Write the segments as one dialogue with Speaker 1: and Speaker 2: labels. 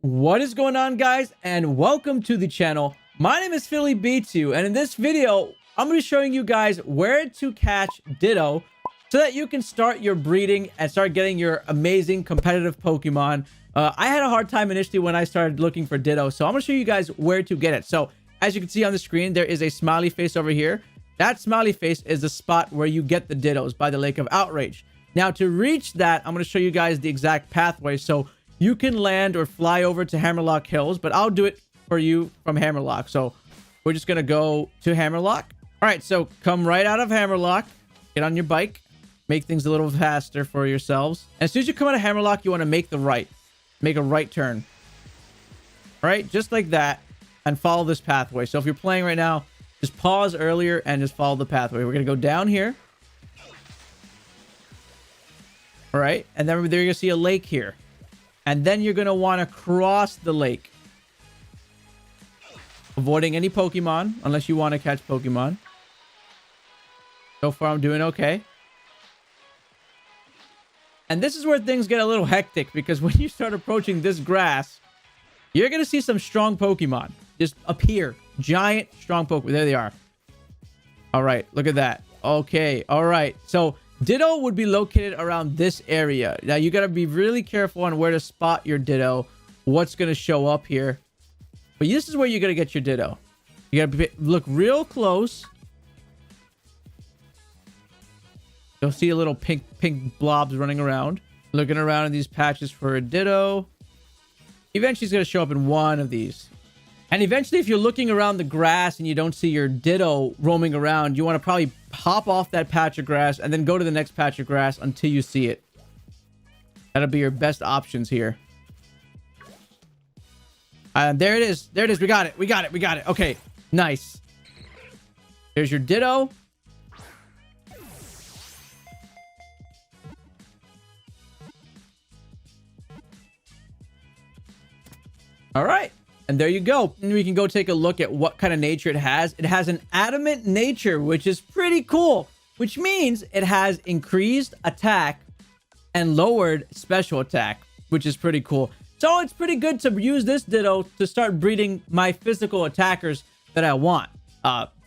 Speaker 1: What is going on, guys, and welcome to the channel. My name is Philly Beats You, and in this video I'm going to be showing you guys where to catch Ditto so that you can start your breeding and start getting your amazing competitive Pokemon. I had a hard time initially when I started looking for Ditto, so I'm going to show you guys where to get it. So as you can see on the screen, there is a smiley face over here. That smiley face is the spot where you get the Dittos by the Lake of Outrage. Now to reach that, I'm going to show you guys the exact pathway. So you can land or fly over to Hammerlock Hills, but I'll do it for you from Hammerlock. So we're just going to go to Hammerlock. All right, so come right out of Hammerlock, get on your bike, make things a little faster for yourselves. And as soon as you come out of Hammerlock, you want to make the right. Make a right turn. All right, just like that, and follow this pathway. So if you're playing right now, just pause earlier and just follow the pathway. We're going to go down here. All right, and then there you're going to see a lake here. And then you're going to want to cross the lake. Avoiding any Pokemon, unless you want to catch Pokemon. So far, I'm doing okay. And this is where things get a little hectic, because when you start approaching this grass, you're going to see some strong Pokemon just appear. Giant, strong Pokemon. There they are. All right, look at that. Okay, all right. So Ditto would be located around this area. Now, you got to be really careful on where to spot your Ditto. What's going to show up here. But this is where you're going to get your Ditto. You got to look real close. You'll see a little pink blobs running around. Looking around in these patches for a Ditto. Eventually, it's going to show up in one of these. And eventually, if you're looking around the grass and you don't see your Ditto roaming around, you want to probably hop off that patch of grass and then go to the next patch of grass until you see it. That'll be your best options here. There it is. There it is. We got it. We got it. We got it. Okay. Nice. There's your Ditto. All right. And there you go. And we can go take a look at what kind of nature it has. It has an adamant nature, which is pretty cool, which means it has increased attack and lowered special attack, which is pretty cool. So it's pretty good to use this Ditto to start breeding my physical attackers that I want.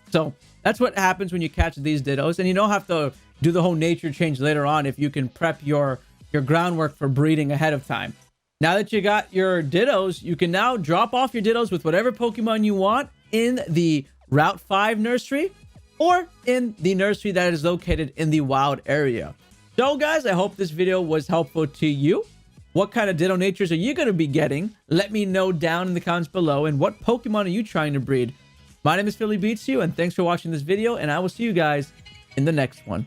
Speaker 1: So that's what happens when you catch these Dittos. And you don't have to do the whole nature change later on if you can prep your groundwork for breeding ahead of time. Now that you got your Dittos, you can now drop off your Dittos with whatever Pokemon you want in the Route 5 nursery or in the nursery that is located in the wild area. So guys, I hope this video was helpful to you. What kind of Ditto natures are you going to be getting? Let me know down in the comments below. And what Pokemon are you trying to breed? My name is Philly Beats You, and thanks for watching this video, and I will see you guys in the next one.